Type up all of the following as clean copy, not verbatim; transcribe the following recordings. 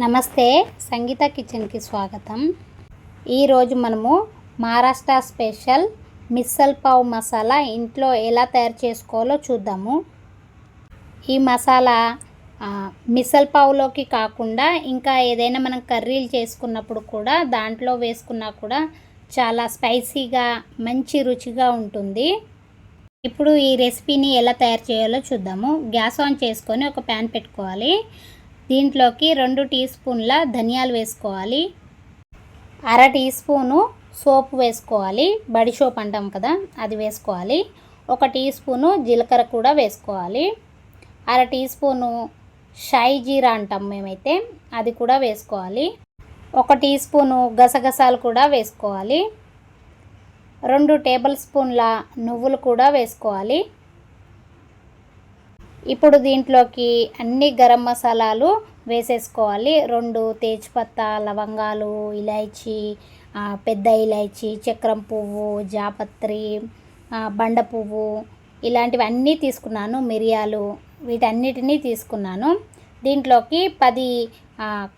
నమస్తే, సంగీత కిచెన్కి స్వాగతం. ఈరోజు మనము మహారాష్ట్ర స్పెషల్ మిసల్ పావ్ మసాలా ఇంట్లో ఎలా తయారు చేసుకోవాలో చూద్దాము. ఈ మసాలా మిసల్ పావ్లోకి కాకుండా ఇంకా ఏదైనా మనం కర్రీలు చేసుకున్నప్పుడు కూడా దాంట్లో వేసుకున్నా కూడా చాలా స్పైసీగా మంచి రుచిగా ఉంటుంది. ఇప్పుడు ఈ రెసిపీని ఎలా తయారు చేయాలో చూద్దాము. గ్యాస్ ఆన్ చేసుకొని ఒక ప్యాన్ పెట్టుకోవాలి. దీంట్లోకి 2 టీ స్పూన్ల ధనియాలు వేసుకోవాలి, 1/2 టీ స్పూను సోపు వేసుకోవాలి, బడి సోప్ అంటాం కదా అది వేసుకోవాలి, 1 టీ స్పూను జీలకర్ర కూడా వేసుకోవాలి, 1/2 టీ స్పూను షాయి జీరా అంటాం మేమైతే అది కూడా వేసుకోవాలి, 1 టీ స్పూను గసగసాలు కూడా వేసుకోవాలి, 2 టేబుల్ స్పూన్ల నువ్వులు కూడా వేసుకోవాలి. ఇప్పుడు దీంట్లోకి అన్ని గరం మసాలాలు వేసేసుకోవాలి. 2 తేజ్పత్తా, లవంగాలు, ఇలాచీ, పెద్ద ఇలాచీ, చక్రం పువ్వు, జాపత్రి, బండ పువ్వు ఇలాంటివన్నీ తీసుకున్నాను. మిరియాలు వీటన్నిటినీ తీసుకున్నాను. దీంట్లోకి 10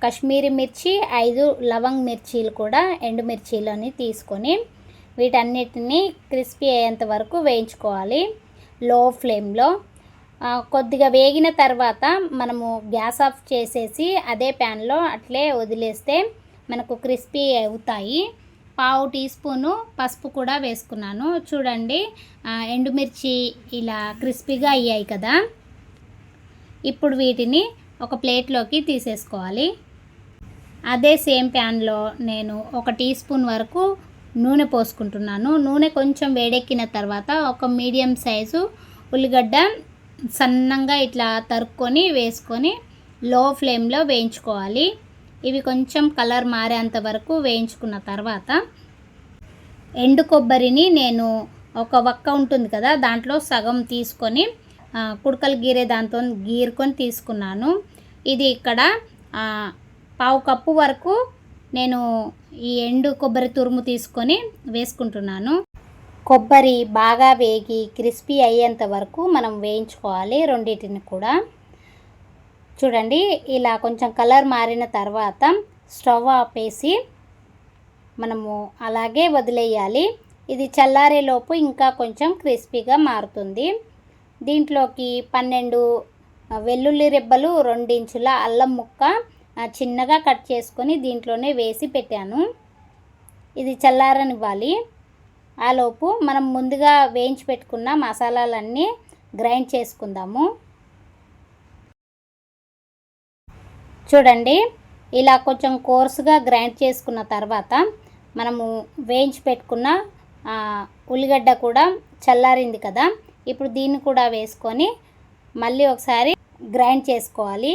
కాశ్మీరీ మిర్చి, 5 లవంగ్ మిర్చీలు కూడా ఎండుమిర్చీలని తీసుకొని వీటన్నిటిని క్రిస్పీ అయ్యేంత వరకు వేయించుకోవాలి లో ఫ్లేమ్లో. కొద్దిగా వేగిన తర్వాత మనము గ్యాస్ ఆఫ్ చేసేసి అదే ప్యాన్లో అట్లే వదిలేస్తే మనకు క్రిస్పీ అవుతాయి. 1/2 టీ స్పూను పసుపు కూడా వేసుకున్నాను. చూడండి, ఎండుమిర్చి ఇలా క్రిస్పీగా అయ్యాయి కదా. ఇప్పుడు వీటిని ఒక ప్లేట్లోకి తీసేసుకోవాలి. అదే సేమ్ ప్యాన్లో నేను 1 టీ స్పూన్ వరకు నూనె పోసుకుంటున్నాను. నూనె కొంచెం వేడెక్కిన తర్వాత ఒక మీడియం సైజు ఉల్లిగడ్డ సన్నంగా ఇట్లా తరుక్కొని వేసుకొని లో ఫ్లేమ్లో వేయించుకోవాలి. ఇవి కొంచెం కలర్ మారేంత వరకు వేయించుకున్న తర్వాత ఎండు కొబ్బరిని నేను ఒక వక్క ఉంటుంది కదా దాంట్లో సగం తీసుకొని కుడకలు గీరే దాంతో గీరుకొని తీసుకున్నాను. ఇది ఇక్కడ 1/2 కప్పు వరకు నేను ఈ ఎండు కొబ్బరి తురుము తీసుకొని వేసుకుంటున్నాను. కొబ్బరి బాగా వేగి క్రిస్పీ అయ్యేంత వరకు మనం వేయించుకోవాలి రెండింటిని కూడా. చూడండి, ఇలా కొంచెం కలర్ మారిన తర్వాత స్టవ్ ఆపేసి మనము అలాగే వదిలేయాలి. ఇది చల్లారేలోపు ఇంకా కొంచెం క్రిస్పీగా మారుతుంది. దీంట్లోకి 12 వెల్లుల్లి రెబ్బలు, 2 ఇంచుల అల్లం ముక్క చిన్నగా కట్ చేసుకొని దీంట్లోనే వేసి పెట్టాను. ఇది చల్లారనివ్వాలి. ఆలోపు మనం ముందుగా వేయించి పెట్టుకున్న మసాలాలన్నీ గ్రైండ్ చేసుకుందాము. చూడండి, ఇలా కొంచెం కోర్సుగా గ్రైండ్ చేసుకున్న తర్వాత మనము వేయించి పెట్టుకున్న ఉల్లిగడ్డ కూడా చల్లారింది కదా. ఇప్పుడు దీన్ని కూడా వేసుకొని మళ్ళీ ఒకసారి గ్రైండ్ చేసుకోవాలి.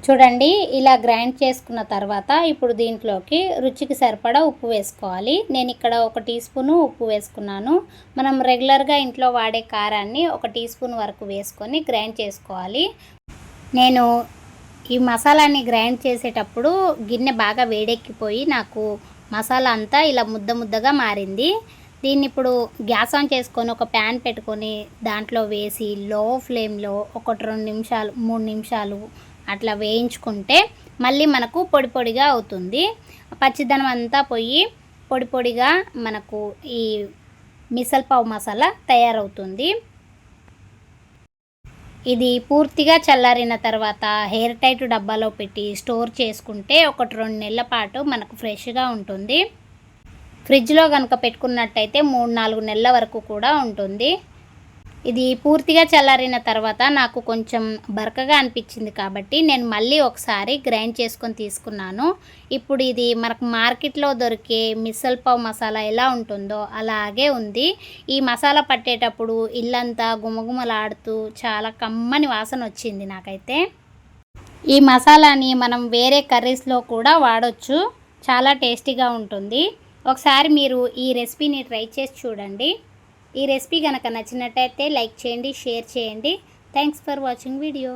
చూడండి, ఇలా గ్రైండ్ చేసుకున్న తర్వాత ఇప్పుడు దీంట్లోకి రుచికి సరిపడా ఉప్పు వేసుకోవాలి. నేను ఇక్కడ 1 టీ స్పూను ఉప్పు వేసుకున్నాను. మనం రెగ్యులర్గా ఇంట్లో వాడే కారాన్ని 1 టీ స్పూన్ వరకు వేసుకొని గ్రైండ్ చేసుకోవాలి. నేను ఈ మసాలాని గ్రైండ్ చేసేటప్పుడు గిన్నె బాగా వేడెక్కిపోయి నాకు మసాలా అంతా ఇలా ముద్దగా మారింది. దీన్ని ఇప్పుడు గ్యాస్ ఆన్ చేసుకొని ఒక ప్యాన్ పెట్టుకొని దాంట్లో వేసి లో ఫ్లేమ్లో 1-2 నిమిషాలు 3 నిమిషాలు అట్లా వేయించుకుంటే మళ్ళీ మనకు పొడి పొడిగా అవుతుంది. పచ్చిదనం అంతా పోయి పొడి పొడిగా మనకు ఈ మిసల్ పావ్ మసాలా తయారవుతుంది. ఇది పూర్తిగా చల్లారిన తర్వాత ఎయిర్ టైట్ డబ్బాలో పెట్టి స్టోర్ చేసుకుంటే 1-2 నెలల పాటు మనకు ఫ్రెష్గా ఉంటుంది. ఫ్రిడ్జ్లో కనుక పెట్టుకున్నట్టయితే 3-4 నెలల వరకు కూడా ఉంటుంది. ఇది పూర్తిగా చల్లారిన తర్వాత నాకు కొంచెం బరకగా అనిపించింది కాబట్టి నేను మళ్ళీ ఒకసారి గ్రైండ్ చేసుకొని తీసుకున్నాను. ఇప్పుడు ఇది మనకు మార్కెట్లో దొరికే మిసల్ పావ్ మసాలా ఎలా ఉంటుందో అలాగే ఉంది. ఈ మసాలా పట్టేటప్పుడు ఇల్లంతా గుమగుమలాడుతూ చాలా కమ్మని వాసన వచ్చింది నాకైతే. ఈ మసాలాని మనం వేరే కర్రీస్లో కూడా వాడొచ్చు, చాలా టేస్టీగా ఉంటుంది. ఒకసారి మీరు ఈ రెసిపీని ట్రై చేసి చూడండి. ఈ రెసిపీ కనుక నచ్చినట్టయితే లైక్ చేయండి, షేర్ చేయండి. Thanks for watching video.